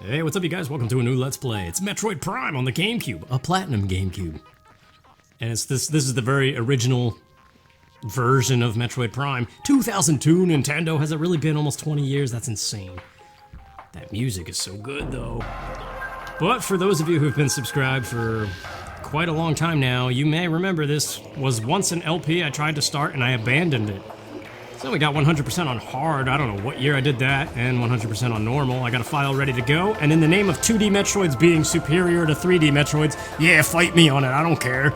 Hey, what's up you guys? Welcome to a new Let's Play. It's Metroid Prime on the GameCube, a Platinum GameCube. And it's this is the very original version of Metroid Prime. 2002, Nintendo. Has it really been almost 20 years? That's insane. That music is so good, though. But for those of you who've been subscribed for quite a long time now, you may remember this was once an LP I tried to start and I abandoned it. So we got 100% on hard, I don't know what year I did that, and 100% on normal. I got a file ready to go, and in the name of 2D Metroids being superior to 3D Metroids, yeah, fight me on it, I don't care.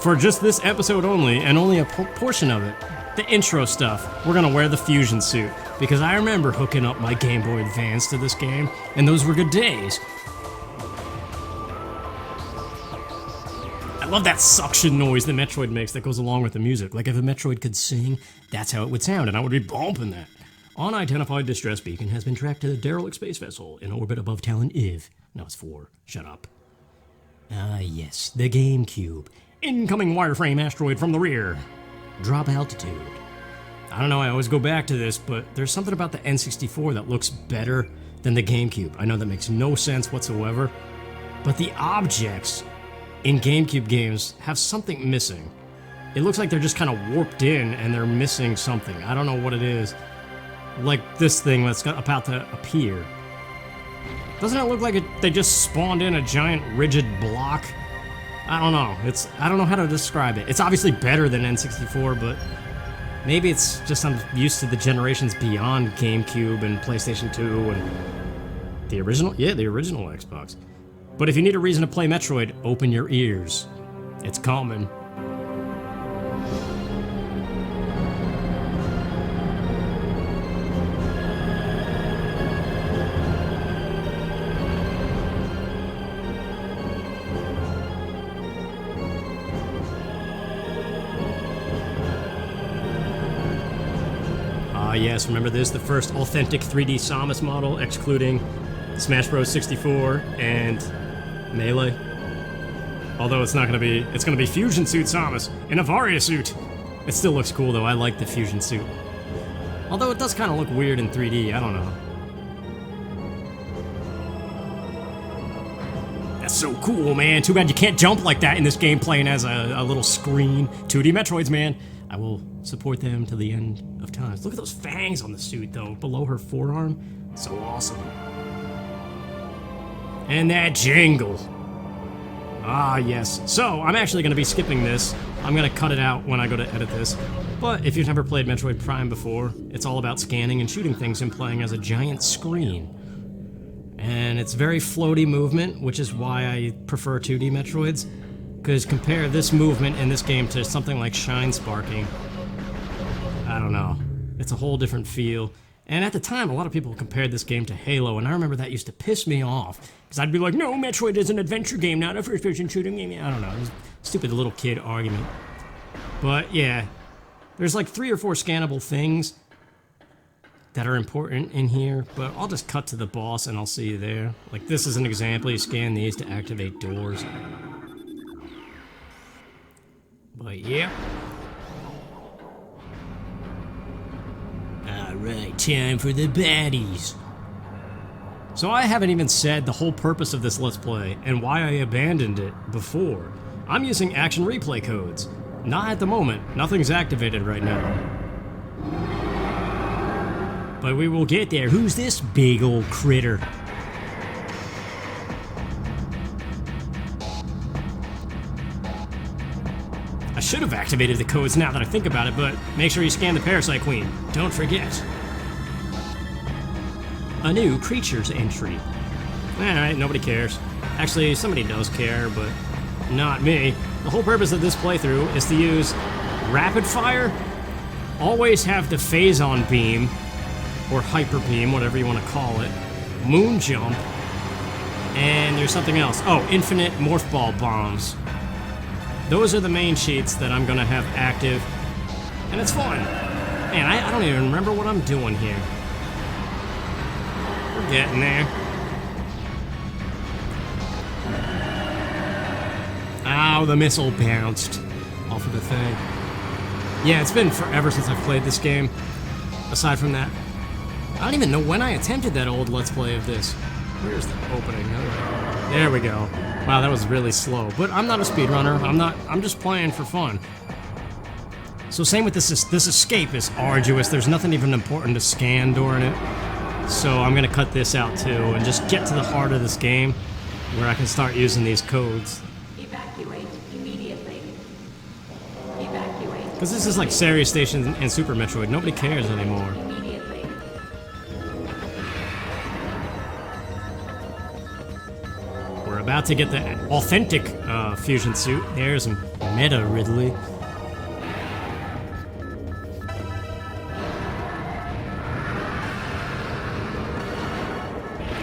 For just this episode only, and only a portion of it, the intro stuff, we're gonna wear the fusion suit, because I remember hooking up my Game Boy Advance to this game, and those were good days. I love that suction noise that Metroid makes that goes along with the music. Like if a Metroid could sing, that's how it would sound, and I would be bumping that. Unidentified distress beacon has been tracked to the derelict space vessel in orbit above Talon Iv. No, it's 4. Shut up. Ah, yes, the GameCube. Incoming wireframe asteroid from the rear. Drop altitude. I don't know, I always go back to this, but there's something about the N64 that looks better than the GameCube. I know that makes no sense whatsoever, but the objects in GameCube games have something missing. It looks like they're just kind of warped in and they're missing something. I don't know what it is. Like this thing that's about to appear. Doesn't it look like they just spawned in a giant rigid block? I don't know. I don't know how to describe it. It's obviously better than N64, but maybe it's just I'm used to the generations beyond GameCube and PlayStation 2 and the original? Yeah, the original Xbox. But if you need a reason to play Metroid, open your ears. It's coming. Ah yes, remember this? The first authentic 3D Samus model, excluding Smash Bros. 64 and Melee. Although it's gonna be Fusion Suit Samus in a Varia suit. It still looks cool though, I like the Fusion Suit. Although it does kind of look weird in 3D, I don't know. That's so cool, man. Too bad you can't jump like that in this game playing as a little screen. 2D Metroids, man. I will support them to the end of time. Look at those fangs on the suit though, below her forearm. So awesome. And that jingle. Ah, yes. So, I'm actually going to be skipping this. I'm going to cut it out when I go to edit this. But if you've never played Metroid Prime before, it's all about scanning and shooting things and playing as a giant screen. And it's very floaty movement, which is why I prefer 2D Metroids. Because compare this movement in this game to something like Shine Sparking. I don't know. It's a whole different feel. And at the time, a lot of people compared this game to Halo, and I remember that used to piss me off. Because I'd be like, no, Metroid is an adventure game, not a first-person shooting game. I don't know, it was a stupid little kid argument. But yeah, there's like 3 or 4 scannable things that are important in here, but I'll just cut to the boss and I'll see you there. Like this is an example, you scan these to activate doors. But yeah. Alright, time for the baddies. So I haven't even said the whole purpose of this Let's Play and why I abandoned it before. I'm using action replay codes. Not at the moment, nothing's activated right now. But we will get there. Who's this big old critter? I should have activated the codes now that I think about it, but make sure you scan the Parasite Queen. Don't forget. A new creatures entry. Alright, nobody cares. Actually, somebody does care, but not me. The whole purpose of this playthrough is to use rapid fire, always have the Phazon beam, or hyper beam, whatever you want to call it, moon jump, and there's something else. Oh, infinite Morph Ball bombs. Those are the main cheats that I'm gonna have active, and it's fun. Man, I don't even remember what I'm doing here. We're getting there. Ow, the missile bounced off of the thing. Yeah, it's been forever since I've played this game. Aside from that I don't even know when I attempted that old Let's Play of this. Where's the opening? Alright. There we go. Wow, that was really slow. But I'm not a speedrunner. I'm just playing for fun. So same with this escape is arduous. There's nothing even important to scan during it. So I'm gonna cut this out too and just get to the heart of this game where I can start using these codes. Evacuate immediately. Evacuate. Because this is like Serious Station and Super Metroid. Nobody cares anymore. Immediately. We're about to get the authentic fusion suit. There's Meta Ridley.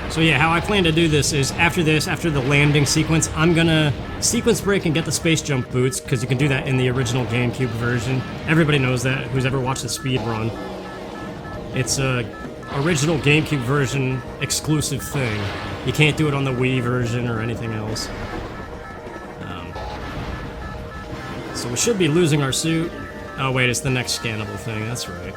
So yeah, how I plan to do this is after the landing sequence, I'm gonna sequence break and get the space jump boots, because you can do that in the original GameCube version. Everybody knows that, who's ever watched the speed run. It's a original GameCube version exclusive thing. You can't do it on the Wii version or anything else. So we should be losing our suit. Oh wait, it's the next scannable thing, that's right.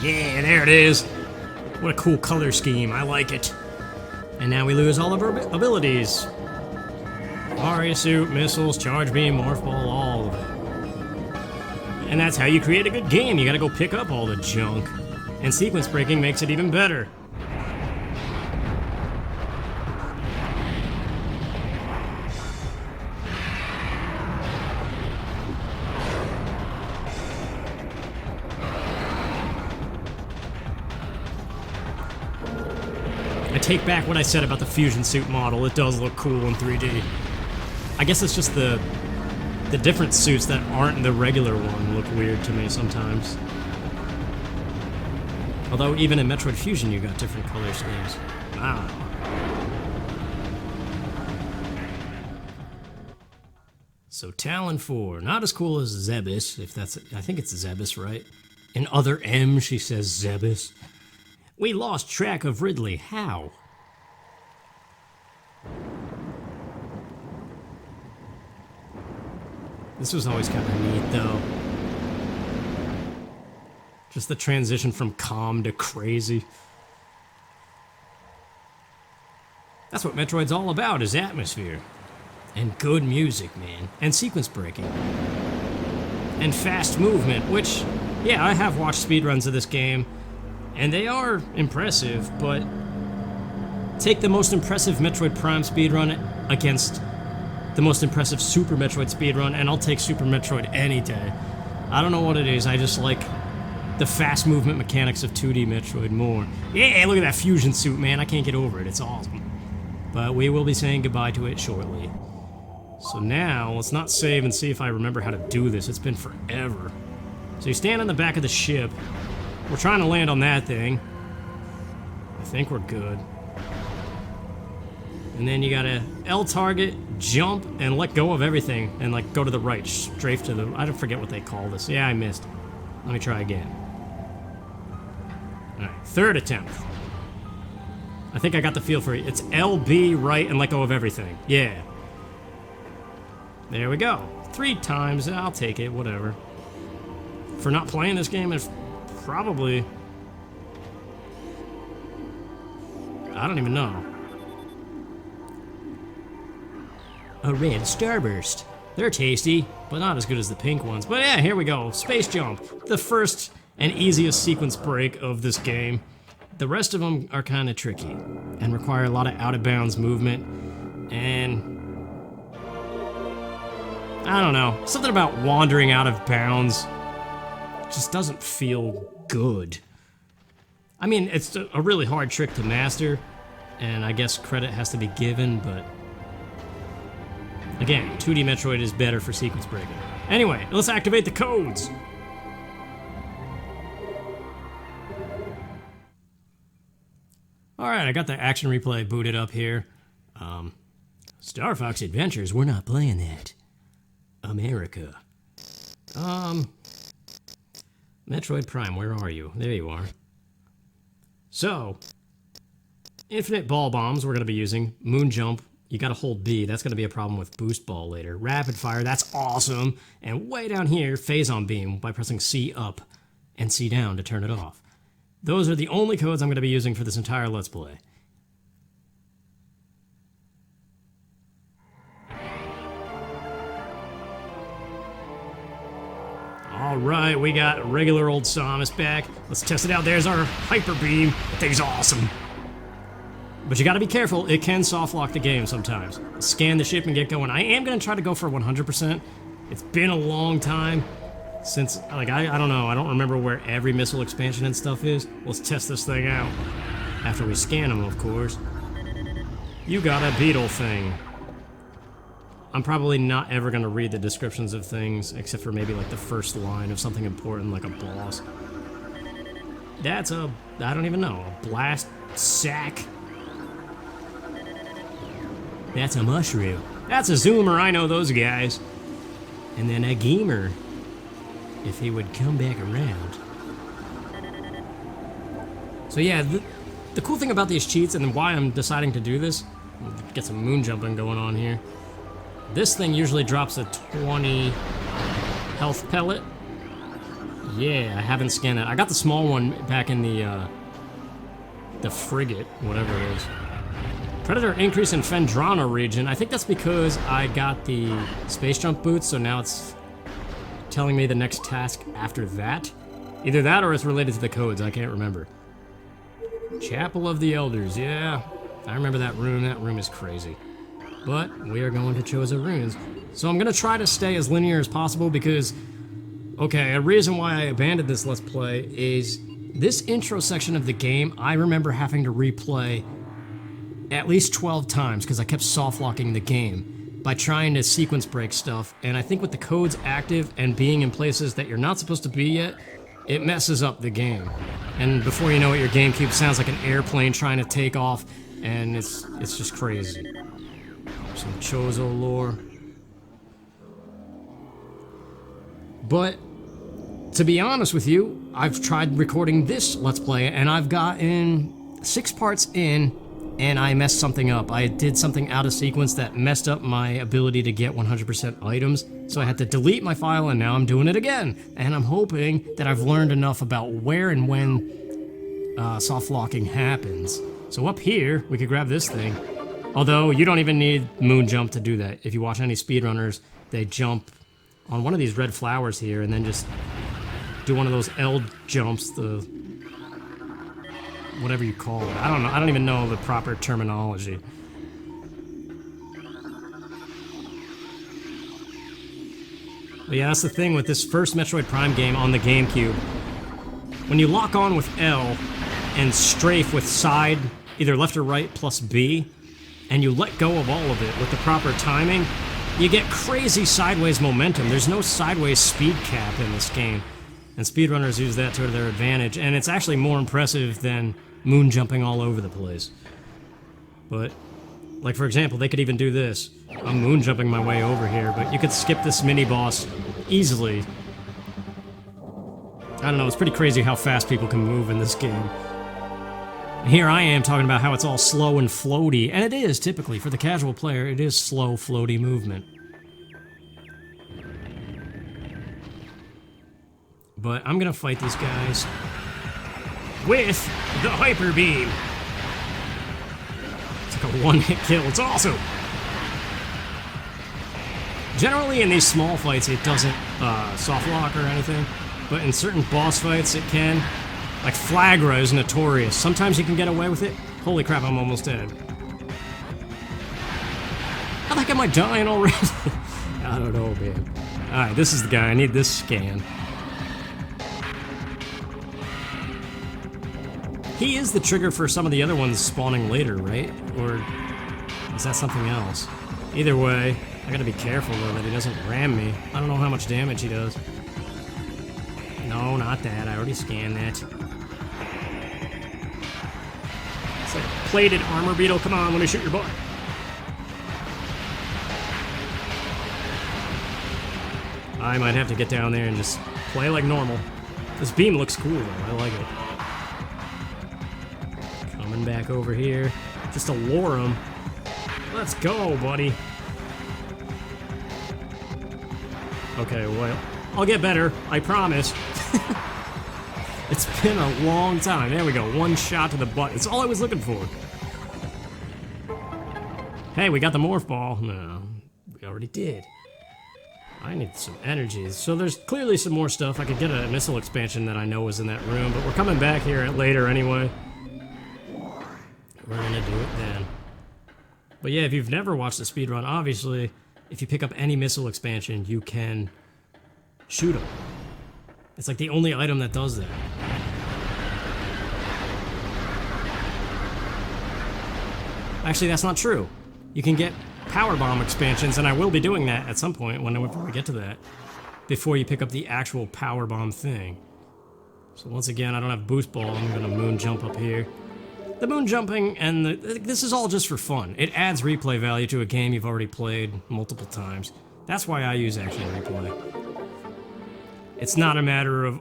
Yeah, there it is. What a cool color scheme. I like it. And now we lose all of our abilities. Aria suit, missiles, charge beam, morph ball, all of it. And that's how you create a good game. You gotta go pick up all the junk. And sequence breaking makes it even better. I take back what I said about the fusion suit model. It does look cool in 3D. I guess it's just the different suits that aren't the regular one look weird to me sometimes. Although even in Metroid Fusion you got different color schemes. I don't know. So Talon 4, not as cool as Zebus, if that's, I think it's Zebus, right? In Other M, she says Zebus. We lost track of Ridley. How? This was always kind of neat, though. Just the transition from calm to crazy. That's what Metroid's all about, is atmosphere. And good music, man. And sequence breaking. And fast movement, which, yeah, I have watched speedruns of this game. And they are impressive, but take the most impressive Metroid Prime speedrun against the most impressive Super Metroid speedrun, and I'll take Super Metroid any day. I don't know what it is, I just like the fast movement mechanics of 2D Metroid more. Yeah, look at that fusion suit, man, I can't get over it, it's awesome. But we will be saying goodbye to it shortly. So now, let's not save and see if I remember how to do this, it's been forever. So you stand on the back of the ship. We're trying to land on that thing. I think we're good. And then you gotta L target, jump, and let go of everything, and like go to the right, strafe to the, I don't forget what they call this. Yeah, I missed. Let me try again. Alright, third attempt. I think I got the feel for it. It's LB right and let go of everything. Yeah. There we go. 3 times, I'll take it, whatever. For not playing this game, it's probably... I don't even know. A red starburst. They're tasty, but not as good as the pink ones. But yeah, here we go. Space jump. The first and easiest sequence break of this game. The rest of them are kind of tricky and require a lot of out-of-bounds movement. And... I don't know. Something about wandering out of bounds just doesn't feel good. I mean, it's a really hard trick to master, and I guess credit has to be given, but... Again, 2D Metroid is better for sequence breaking. Anyway, let's activate the codes! Alright, I got the action replay booted up here. Star Fox Adventures, we're not playing that. America. Metroid Prime, where are you? There you are. So, Infinite ball bombs we're going to be using. Moon jump, you got to hold B. That's going to be a problem with boost ball later. Rapid fire, that's awesome. And way down here, Phazon beam by pressing C up and C down to turn it off. Those are the only codes I'm going to be using for this entire Let's Play. Alright, we got regular old Samus back. Let's test it out. There's our Hyper Beam. That thing's awesome. But you gotta be careful, it can soft lock the game sometimes. Scan the ship and get going. I am gonna try to go for 100%. It's been a long time since, like, I don't know, I don't remember where every missile expansion and stuff is. Let's test this thing out. After we scan them, of course. You got a beetle thing. I'm probably not ever gonna read the descriptions of things, except for maybe like the first line of something important, like a boss. That's a, I don't even know, a blast sack. That's a mushroom. That's a zoomer, I know those guys. And then a gamer, if he would come back around. So yeah, the cool thing about these cheats and why I'm deciding to do this, get some moon jumping going on here. This thing usually drops a 20 health pellet. Yeah, I haven't scanned that. I got the small one back in the frigate, whatever it is. Predator increase in Phendrana region. I think that's because I got the space jump boots, so now it's telling me the next task after that. Either that or it's related to the codes, I can't remember. Chapel of the Elders, yeah. I remember that room. That room is crazy. But we are going to Chozo Ruins. So I'm going to try to stay as linear as possible because, okay, a reason why I abandoned this Let's Play is this intro section of the game, I remember having to replay at least 12 times because I kept soft-locking the game by trying to sequence break stuff. And I think with the codes active and being in places that you're not supposed to be yet, it messes up the game. And before you know it, your GameCube sounds like an airplane trying to take off, and it's just crazy. Some Chozo lore. But to be honest with you, I've tried recording this Let's Play and I've gotten 6 parts in and I messed something up. I did something out of sequence that messed up my ability to get 100% items, so I had to delete my file and now I'm doing it again. And I'm hoping that I've learned enough about where and when soft locking happens. So up here, we could grab this thing. Although, you don't even need moon jump to do that. If you watch any speedrunners, they jump on one of these red flowers here and then just do one of those L jumps, the whatever you call it. I don't know. I don't even know the proper terminology. But yeah, that's the thing with this first Metroid Prime game on the GameCube. When you lock on with L and strafe with side, either left or right plus B, and you let go of all of it with the proper timing, you get crazy sideways momentum. There's no sideways speed cap in this game, and speedrunners use that to their advantage, and it's actually more impressive than moon jumping all over the place. But, like for example, they could even do this. I'm moon jumping my way over here, but you could skip this mini-boss easily. I don't know, it's pretty crazy how fast people can move in this game. Here I am talking about how it's all slow and floaty, and it is, typically. For the casual player, it is slow, floaty movement. But I'm gonna fight these guys with the Hyper Beam. It's like a one-hit kill, it's awesome! Generally in these small fights, it doesn't soft lock or anything, but in certain boss fights, it can. Like Flagra is notorious. Sometimes you can get away with it. Holy crap, I'm almost dead. How the heck am I dying already? I don't know, man. Alright, this is the guy. I need this scan. He is the trigger for some of the other ones spawning later, right? Or is that something else? Either way, I gotta be careful though that he doesn't ram me. I don't know how much damage he does. No, not that. I already scanned that. It's like a plated armor beetle. Come on, let me shoot your butt. I might have to get down there and just play like normal. This beam looks cool though. I like it. Coming back over here just to lure him. Let's go, buddy. Okay, well, I'll get better. I promise. It's been a long time. There we go. One shot to the butt. It's all I was looking for. Hey, we got the Morph Ball. No, we already did. I need some energy. So there's clearly some more stuff. I could get a missile expansion that I know was in that room, but we're coming back here later anyway. We're gonna do it then. But yeah, if you've never watched the speedrun, obviously, if you pick up any missile expansion, you can shoot them. It's like the only item that does that. Actually, that's not true. You can get power bomb expansions, and I will be doing that at some point whenever we get to that, before you pick up the actual power bomb thing. So once again, I don't have boost ball. I'm gonna moon jump up here. The moon jumping and this is all just for fun. It adds replay value to a game you've already played multiple times. That's why I use actual replay. It's not a matter of,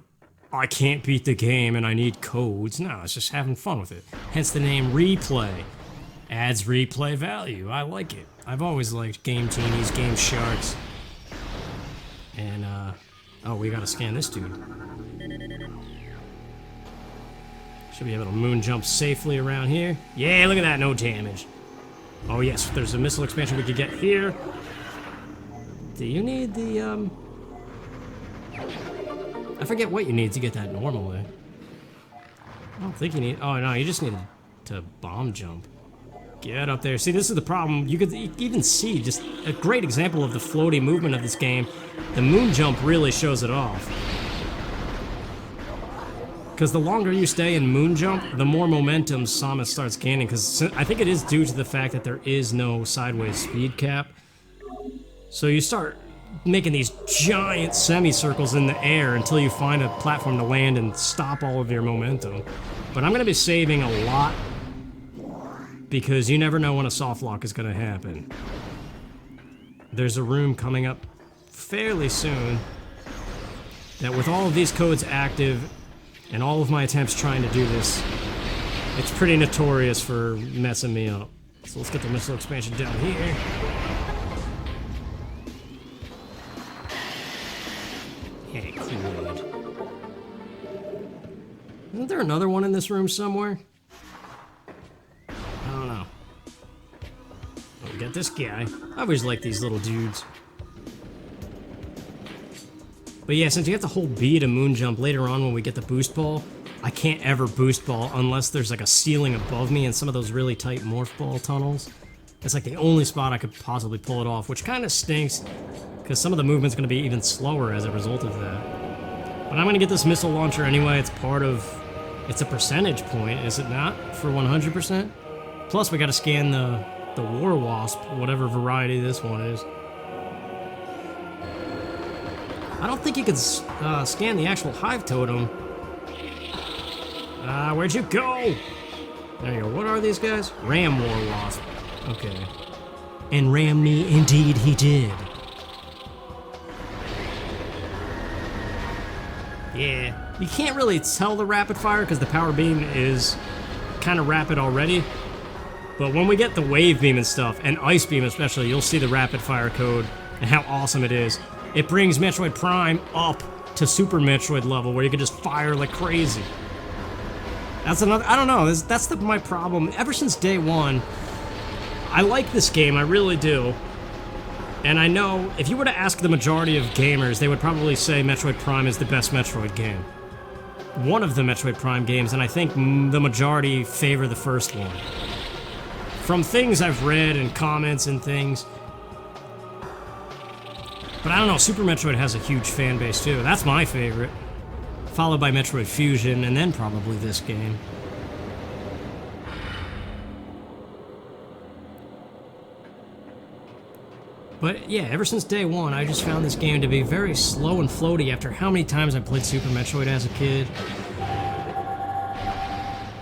I can't beat the game and I need codes. No, it's just having fun with it. Hence the name replay. Adds replay value. I like it. I've always liked Game Teenies, Game Sharks. And, oh, we gotta scan this dude. Should be able to moon jump safely around here. Yeah, look at that, no damage. Oh yes, there's a missile expansion we could get here. Do you need the, I forget what you need to get that normally. I don't think you need, oh no, you just need to bomb jump. Get up there. See, this is the problem. You could even see just a great example of the floaty movement of this game. The moon jump really shows it off. Because the longer you stay in moon jump, the more momentum Samus starts gaining. Because I think it is due to the fact that there is no sideways speed cap. So you start making these giant semicircles in the air until you find a platform to land and stop all of your momentum. But I'm going to be saving a lot, because you never know when a soft lock is going to happen. There's a room coming up fairly soon that, with all of these codes active and all of my attempts trying to do this, it's pretty notorious for messing me up. So let's get the missile expansion down here. Hey, cool. Isn't there another one in this room somewhere? I don't know. Oh, we got this guy. I always like these little dudes. But yeah, since you have to hold B to moon jump later on when we get the boost ball, I can't ever boost ball unless there's like a ceiling above me in some of those really tight morph ball tunnels. It's like the only spot I could possibly pull it off, which kind of stinks, because some of the movement's going to be even slower as a result of that. But I'm going to get this missile launcher anyway. It's part of... It's a percentage point, is it not? For 100%? Plus, we got to scan the War Wasp, whatever variety this one is. I don't think you could scan the actual Hive Totem. Where'd you go? There you go. What are these guys? Ram War Wasp. Okay. And ram me, indeed he did. Yeah. You can't really tell the rapid fire because the power beam is kind of rapid already. But when we get the wave beam and stuff, and ice beam especially, you'll see the rapid fire code and how awesome it is. It brings Metroid Prime up to Super Metroid level where you can just fire like crazy. That's another, I don't know, that's my problem. Ever since day one, I like this game, I really do. And I know, if you were to ask the majority of gamers, they would probably say Metroid Prime is the best Metroid game. One of the Metroid Prime games, and I think the majority favor the first one. From things I've read and comments and things. But I don't know, Super Metroid has a huge fan base too. That's my favorite. Followed by Metroid Fusion, and then probably this game. But yeah, ever since day one, I just found this game to be very slow and floaty after how many times I played Super Metroid as a kid.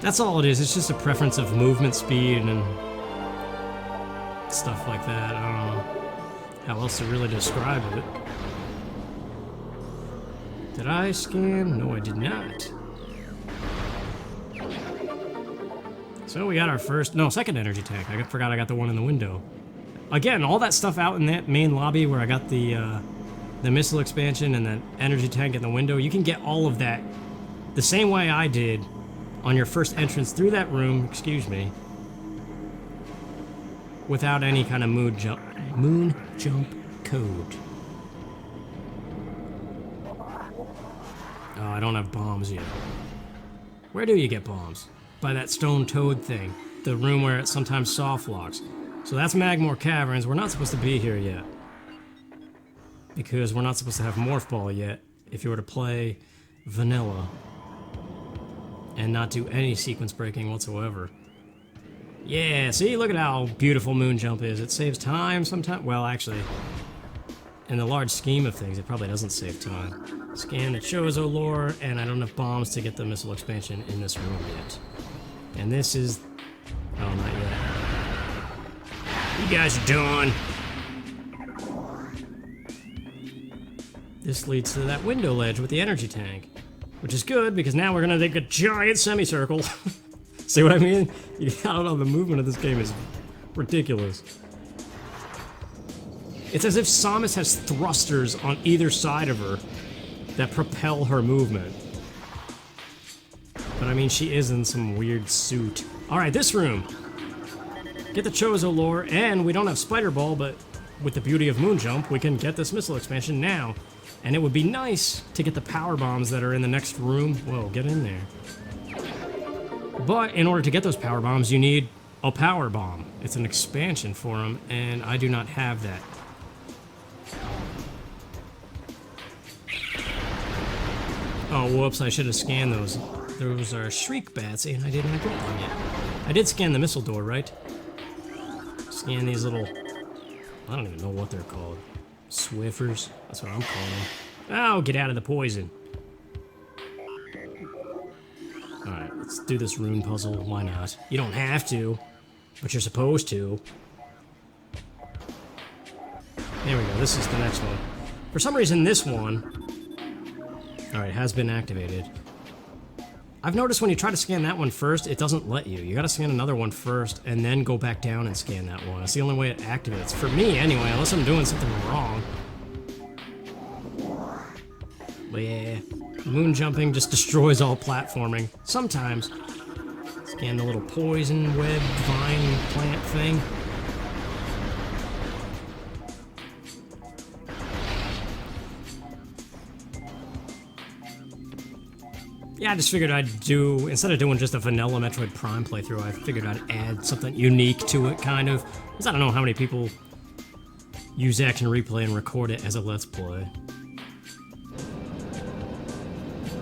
That's all it is, it's just a preference of movement speed and stuff like that. I don't know how else to really describe it. Did I scan? No, I did not. So we got our second energy tank. I forgot I got the one in the window. Again, all that stuff out in that main lobby where I got the missile expansion and that energy tank in the window, you can get all of that the same way I did on your first entrance through that room, without any kind of moon jump code. Oh, I don't have bombs yet. Where do you get bombs? By that stone toad thing. The room where it sometimes soft locks. So that's Magmore Caverns. We're not supposed to be here yet. Because we're not supposed to have Morph Ball yet if you were to play vanilla. And not do any sequence breaking whatsoever. Yeah, see, look at how beautiful Moon Jump is. It saves time sometimes. Well, actually, in the large scheme of things, it probably doesn't save time. Scan the Chozo lore, and I don't have bombs to get the missile expansion in this room yet. And this is... oh, not yet. You guys are done. This leads to that window ledge with the energy tank. Which is good, because now we're gonna take a giant semicircle. See what I mean? I don't know, the movement of this game is ridiculous. It's as if Samus has thrusters on either side of her that propel her movement. But I mean, she is in some weird suit. Alright, this room. Get the Chozo lore, and we don't have Spider Ball, but with the beauty of Moon Jump, we can get this missile expansion now. And it would be nice to get the power bombs that are in the next room. Whoa, get in there. But in order to get those power bombs, you need a power bomb. It's an expansion for them, and I do not have that. Oh, whoops, I should have scanned those. Those are Shriek Bats, and I didn't get them yet. I did scan the missile door, right? Scan these little... I don't even know what they're called. Swiffers? That's what I'm calling them. Oh, get out of the poison. Alright, let's do this rune puzzle. Why not? You don't have to, but you're supposed to. There we go, this is the next one. For some reason, this one... alright, has been activated. I've noticed when you try to scan that one first, it doesn't let you. You gotta scan another one first, and then go back down and scan that one. It's the only way it activates. For me, anyway, unless I'm doing something wrong. But yeah, moon jumping just destroys all platforming. Sometimes. Scan the little poison web vine plant thing. Yeah, I just figured I'd do, instead of doing just a vanilla Metroid Prime playthrough, I figured I'd add something unique to it, kind of. Because I don't know how many people use Action Replay and record it as a Let's Play.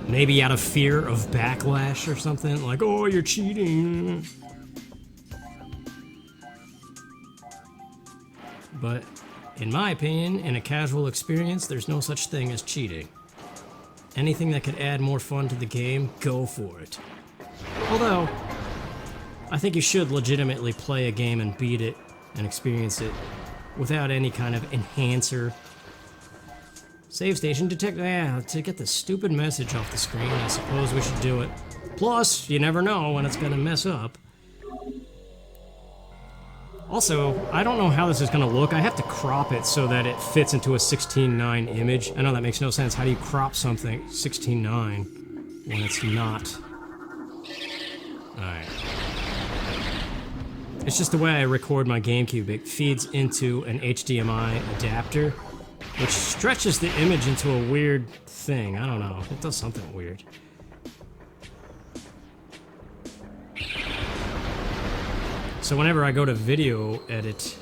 Maybe out of fear of backlash or something, like, oh, you're cheating. But, in my opinion, in a casual experience, there's no such thing as cheating. Anything that could add more fun to the game, go for it. Although, I think you should legitimately play a game and beat it and experience it without any kind of enhancer. Save station detect. Yeah, to get the stupid message off the screen, I suppose we should do it. Plus, you never know when it's gonna mess up. Also, I don't know how this is gonna look. I have to crop it so that it fits into a 16:9 image. I know that makes no sense. How do you crop something 16:9 when it's not? Alright. It's just the way I record my GameCube. It feeds into an HDMI adapter, which stretches the image into a weird thing. I don't know. It does something weird. So whenever I go to video edit,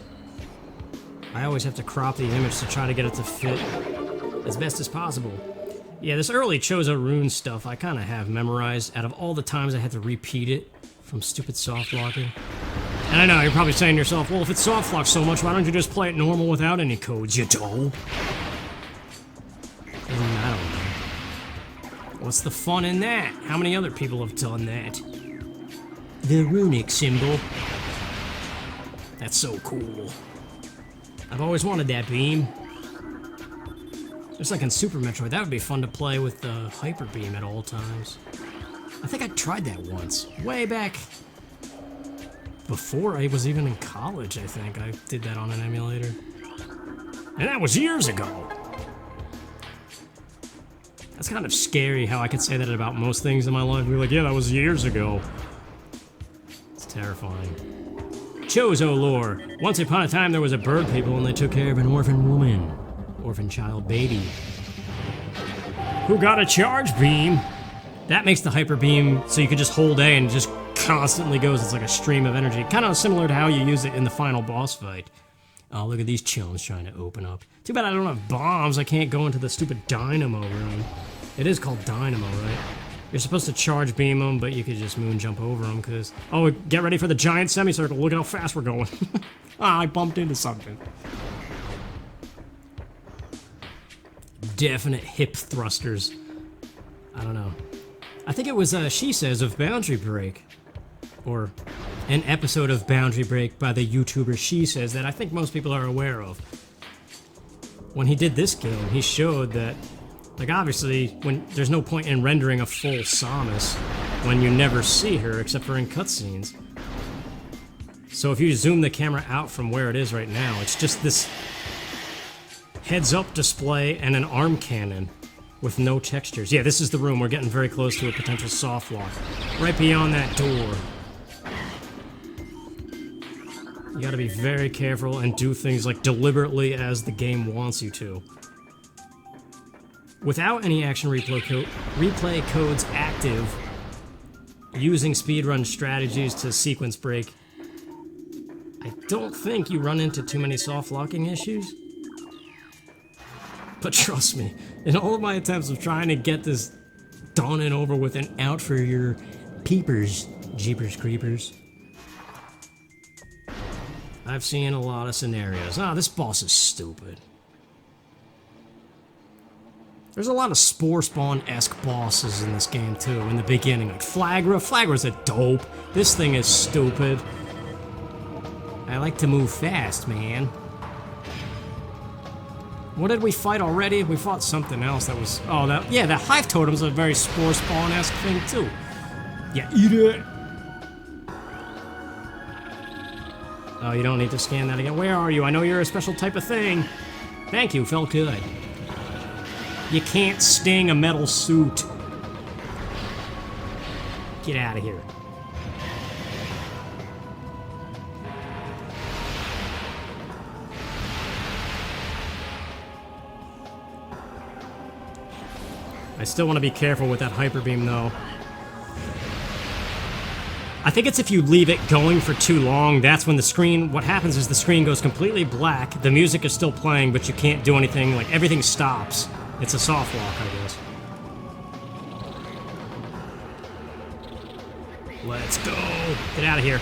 I always have to crop the image to try to get it to fit as best as possible. Yeah, this early Chozo rune stuff I kind of have memorized out of all the times I had to repeat it from stupid soft locking. And I know, you're probably saying to yourself, well, if it's soft locked so much, why don't you just play it normal without any codes, you dough? I don't know. What's the fun in that? How many other people have done that? The runic symbol. That's so cool. I've always wanted that beam. Just like in Super Metroid, that would be fun to play with the Hyper Beam at all times. I think I tried that once, way back before I was even in college, I think. I did that on an emulator. And that was years ago. That's kind of scary how I could say that about most things in my life. Be like, yeah, that was years ago. It's terrifying. Chozo lore. Once upon a time, there was a bird people and they took care of an orphan woman. Orphan child baby. Who got a charge beam. That makes the hyper beam so you can just hold A and it just constantly goes. It's like a stream of energy. Kind of similar to how you use it in the final boss fight. Oh, look at these chums trying to open up. Too bad I don't have bombs. I can't go into the stupid dynamo room. It is called dynamo, right? You're supposed to charge beam them, but you could just moon jump over them because... Oh, get ready for the giant semicircle. Look at how fast we're going. I bumped into something. Definite hip thrusters. I don't know. I think it was She Says of Boundary Break. Or an episode of Boundary Break by the YouTuber She Says that I think most people are aware of. When he did this game, he showed that, like, obviously, when there's no point in rendering a full Samus when you never see her except for in cutscenes. So if you zoom the camera out from where it is right now, it's just this heads-up display and an arm cannon with no textures. Yeah, this is the room. We're getting very close to a potential soft lock. Right beyond that door. You gotta be very careful and do things like deliberately as the game wants you to. Without any action replay codes active, using speedrun strategies to sequence break, I don't think you run into too many soft locking issues. But trust me, in all of my attempts of trying to get this done and over with and out for your peepers, jeepers creepers, I've seen a lot of scenarios. Ah, this boss is stupid. There's a lot of Spore Spawn-esque bosses in this game too, in the beginning. Like Flagra. Flagra's a dope. This thing is stupid. I like to move fast, man. What did we fight already? We fought something else that was... Oh, that... Yeah, that Hive Totem's a very Spore Spawn-esque thing too. Yeah, eat it! Oh, you don't need to scan that again. Where are you? I know you're a special type of thing. Thank you, felt good. You can't sting a metal suit. Get out of here. I still want to be careful with that hyper beam, though. I think it's if you leave it going for too long, that's when the screen... What happens is the screen goes completely black, the music is still playing, but you can't do anything, like, everything stops. It's a soft lock, I guess. Let's go! Get out of here.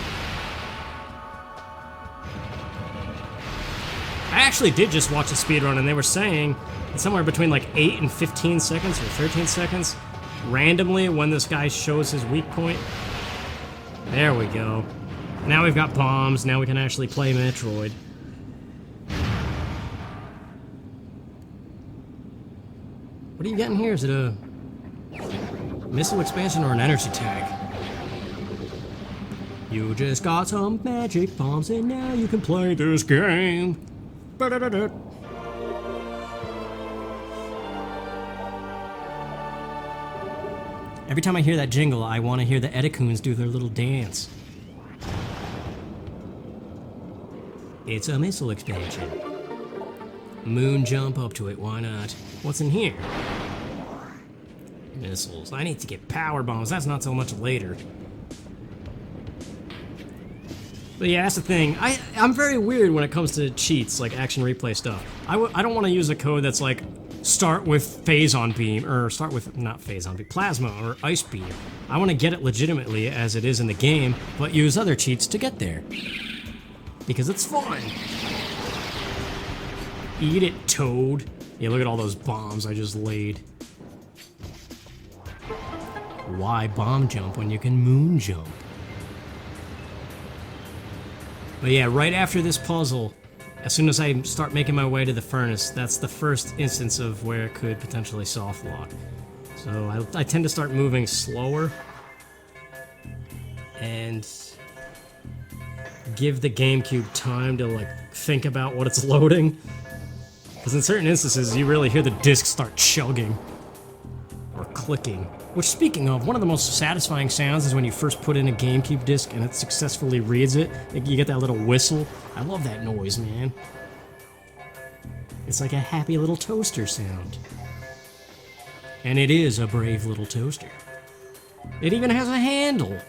I actually did just watch a speedrun, and they were saying it's somewhere between, like, 8 and 15 seconds, or 13 seconds, randomly, when this guy shows his weak point. There we go. Now we've got bombs, now we can actually play Metroid. What are you getting here? Is it a missile expansion or an energy tag? You just got some magic bombs and now you can play this game. Ba-da-da-da. Every time I hear that jingle, I want to hear the Edacoons do their little dance. It's a missile expansion. Moon jump up to it, why not? What's in here? Missiles. I need to get power bombs, that's not so much later. But yeah, that's the thing. I'm very weird when it comes to cheats, like action replay stuff. I don't want to use a code that's like, start with Phazon beam, or start with, not Phazon beam, plasma or ice beam. I want to get it legitimately as it is in the game, but use other cheats to get there. Because it's fun. Eat it, Toad. Yeah, look at all those bombs I just laid. Why bomb jump when you can moon jump? But yeah, right after this puzzle, as soon as I start making my way to the furnace, that's the first instance of where it could potentially soft lock. So I tend to start moving slower. And give the GameCube time to like think about what it's loading. Because in certain instances, you really hear the disc start chugging or clicking. Which, speaking of, one of the most satisfying sounds is when you first put in a GameCube disc and it successfully reads it. You get that little whistle. I love that noise, man. It's like a happy little toaster sound. And it is a brave little toaster. It even has a handle.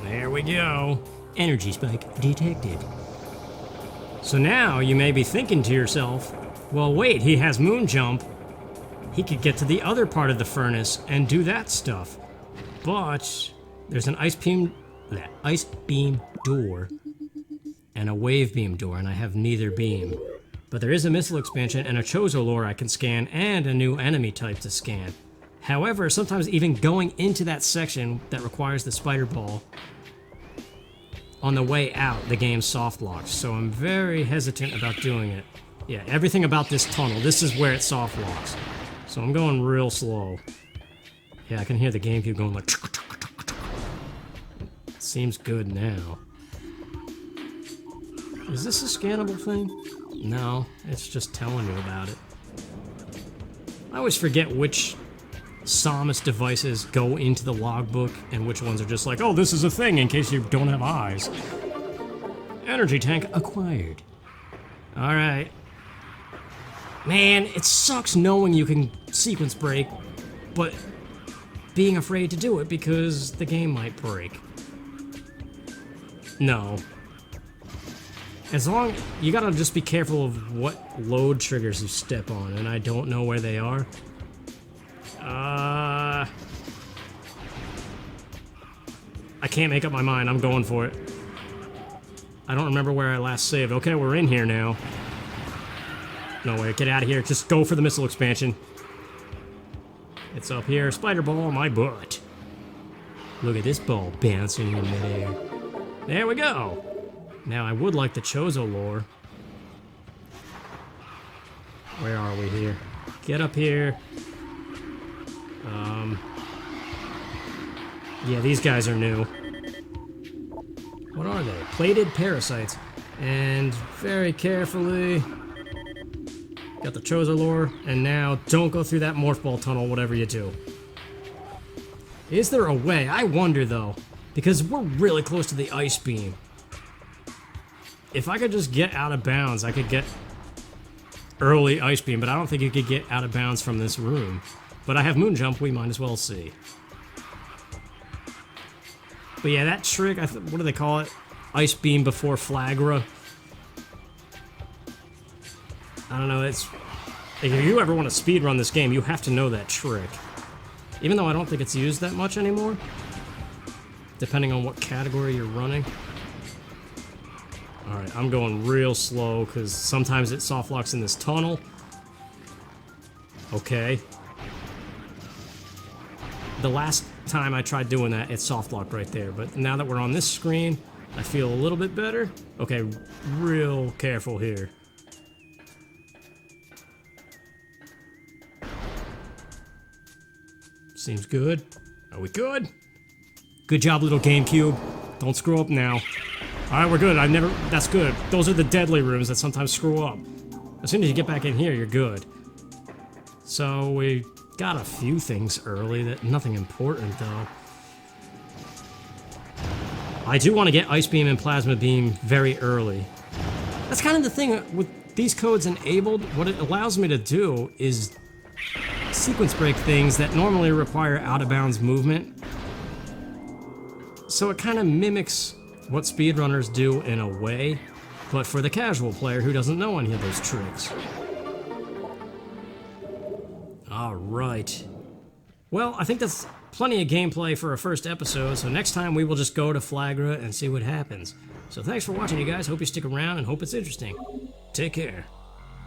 There we go. Energy spike detected. So now you may be thinking to yourself, well wait, he has moon jump. He could get to the other part of the furnace and do that stuff. But there's an ice beam door and a wave beam door, and I have neither beam. But there is a missile expansion and a Chozo lore I can scan and a new enemy type to scan. However, sometimes even going into that section that requires the spider ball, on the way out, the game soft locks, so I'm very hesitant about doing it. Yeah, everything about this tunnel, this is where it soft locks. So I'm going real slow. Yeah, I can hear the GameCube going like... Seems good now. Is this a scannable thing? No, it's just telling you about it. I always forget which Samus devices go into the logbook and which ones are just like, oh, this is a thing in case you don't have eyes. Energy tank acquired. Alright. Man, it sucks knowing you can sequence break, but being afraid to do it because the game might break. No. As long... You gotta just be careful of what load triggers you step on, and I don't know where they are. I can't make up my mind. I'm going for it. I don't remember where I last saved. Okay, we're in here now. No way, get out of here. Just go for the missile expansion. It's up here. Spider ball, my butt. Look at this ball bouncing in midair. There we go. Now, I would like the Chozo lore. Where are we here? Get up here. Yeah, these guys are new. What are they? Plated parasites. And very carefully... Got the Chozo lore, and now don't go through that Morph Ball tunnel, whatever you do. Is there a way? I wonder, though. Because we're really close to the ice beam. If I could just get out of bounds, I could get early ice beam, but I don't think you could get out of bounds from this room. But I have moon jump, we might as well see. But yeah, that trick, what do they call it? Ice beam before flagra. I don't know, it's... If you ever want to speedrun this game, you have to know that trick. Even though I don't think it's used that much anymore. Depending on what category you're running. Alright, I'm going real slow, because sometimes it soft locks in this tunnel. Okay. The last time I tried doing that, it soft locked right there, but now that we're on this screen, I feel a little bit better. Okay, real careful here. Seems good. Are we good? Good job, little GameCube. Don't screw up now. Alright, we're good. That's good. Those are the deadly rooms that sometimes screw up. As soon as you get back in here, you're good. So, we got a few things early, nothing important, though. I do want to get Ice Beam and Plasma Beam very early. That's kind of the thing with these codes enabled. What it allows me to do is sequence break things that normally require out-of-bounds movement. So it kind of mimics what speedrunners do in a way, but for the casual player who doesn't know any of those tricks. Alright. Well, I think that's plenty of gameplay for a first episode, so next time we will just go to Flagra and see what happens. So thanks for watching, you guys. Hope you stick around and hope it's interesting. Take care.